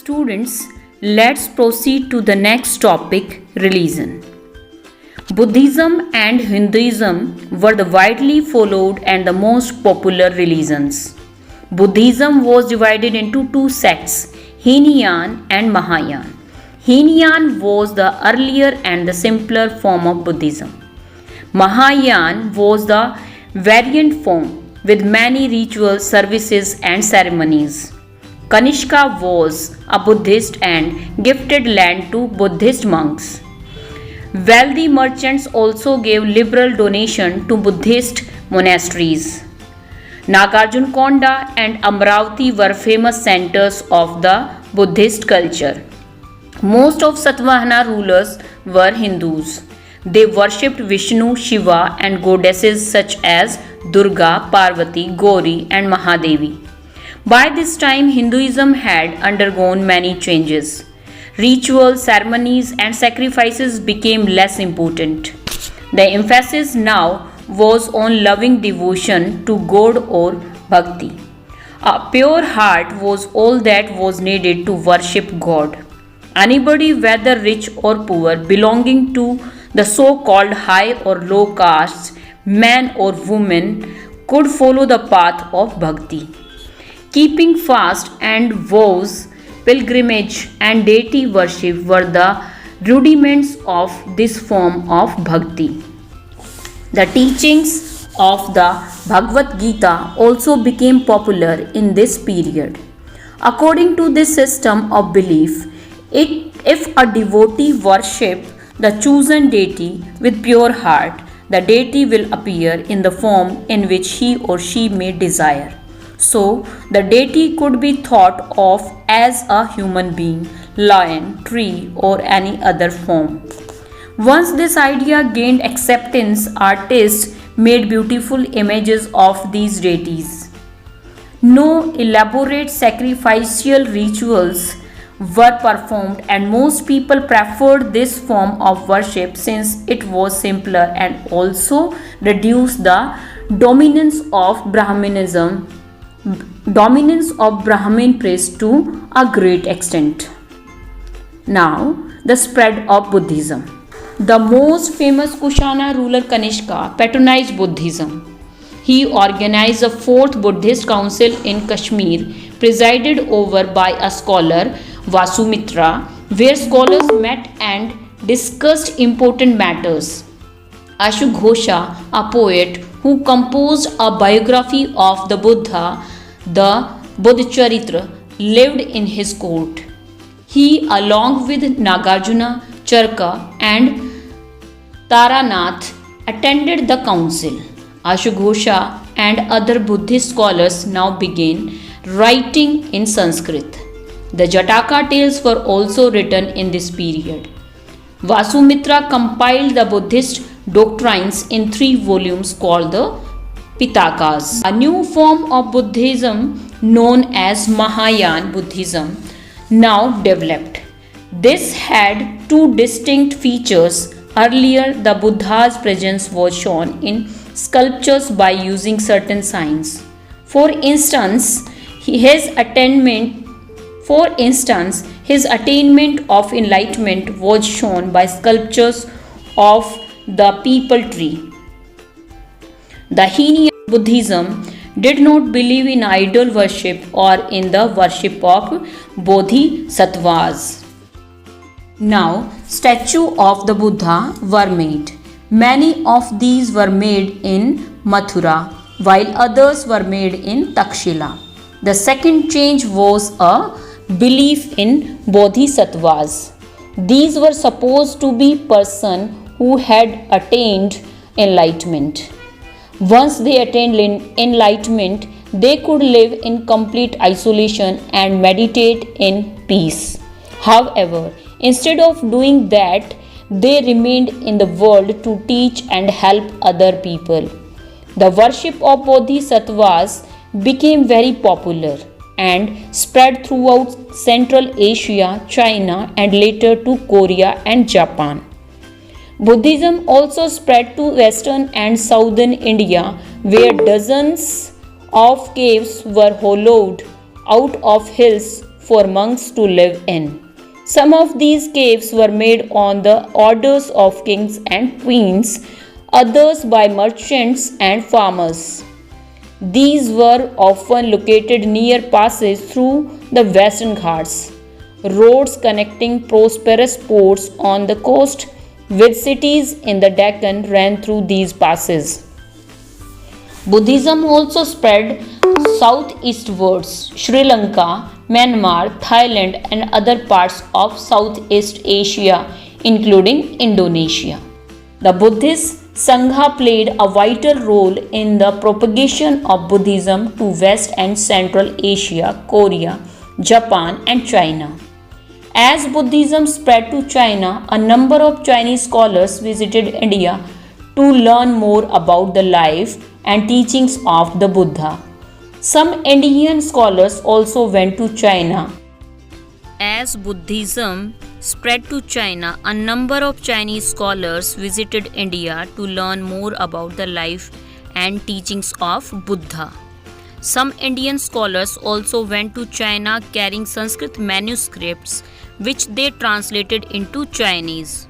Students, let's proceed to the next topic, religion. Buddhism and Hinduism were the widely followed and the most popular religions. Buddhism was divided into two sects, Hinayan and Mahayana. Hinayan was the earlier and the simpler form of Buddhism. Mahayana was the variant form with many rituals, services, and ceremonies. Kanishka was a Buddhist and gifted land to Buddhist monks. Wealthy merchants also gave liberal donation to Buddhist monasteries. Nagarjunakonda and Amravati were famous centers of the Buddhist culture. Most of Satvahana rulers were Hindus. They worshipped Vishnu, Shiva, and goddesses such as Durga, Parvati, Gauri, and Mahadevi. By this time, Hinduism had undergone many changes. Rituals, ceremonies, and sacrifices became less important. The emphasis now was on loving devotion to God or bhakti. A pure heart was all that was needed to worship God. Anybody, whether rich or poor, belonging to the so-called high or low castes, man or woman, could follow the path of bhakti. Keeping fast and vows, pilgrimage, and deity worship were the rudiments of this form of bhakti. The teachings of the Bhagavad Gita also became popular in this period. According to this system of belief, if a devotee worship the chosen deity with pure heart, the deity will appear in the form in which he or she may desire. So, the deity could be thought of as a human being, lion, tree, or any other form. Once this idea gained acceptance, artists made beautiful images of these deities. No elaborate sacrificial rituals were performed, and most people preferred this form of worship since it was simpler and also reduced the dominance of Brahmin priest to a great extent. Now, the spread of Buddhism. The most famous Kushana ruler Kanishka patronized Buddhism. He organized the fourth Buddhist council in Kashmir, presided over by a scholar, Vasumitra, where scholars met and discussed important matters. Ashughosha, a poet who composed a biography of the Buddha, the Bodhicharitra, lived in his court. He, along with Nagarjuna, Charka, and Taranath, attended the council. Ashughosha and other Buddhist scholars now began writing in Sanskrit. The Jataka tales were also written in this period. Vasumitra compiled the Buddhist doctrines in 3 volumes called the Pitakas. A new form of Buddhism known as Mahayana Buddhism now developed. This had 2 distinct features. Earlier, the Buddha's presence was shown in sculptures by using certain signs. For instance, his attainment of enlightenment was shown by sculptures of the peepal tree. The Hinayan Buddhism did not believe in idol worship or in the worship of bodhisattvas. Now, statues of the Buddha were made. Many of these were made in Mathura, while others were made in Takshila. The second change was a belief in bodhisattvas. These were supposed to be persons who had attained enlightenment. Once they attained enlightenment, they could live in complete isolation and meditate in peace. However, instead of doing that, they remained in the world to teach and help other people. The worship of bodhisattvas became very popular and spread throughout Central Asia, China, and later to Korea and Japan. Buddhism also spread to western and southern India, where dozens of caves were hollowed out of hills for monks to live in. Some of these caves were made on the orders of kings and queens, others by merchants and farmers. These were often located near passes through the Western Ghats, roads connecting prosperous ports on the coast with cities in the Deccan ran through these passes. Buddhism also spread southeastwards. Sri Lanka, Myanmar, Thailand, and other parts of Southeast Asia, including Indonesia. The Buddhist Sangha played a vital role in the propagation of Buddhism to West and Central Asia, Korea, Japan, and China. As Buddhism spread to China, a number of Chinese scholars visited India to learn more about the life and teachings of the Buddha. Some Indian scholars also went to China. As Buddhism spread to China, a number of Chinese scholars visited India to learn more about the life and teachings of Buddha. Some Indian scholars also went to China carrying Sanskrit manuscripts which they translated into Chinese.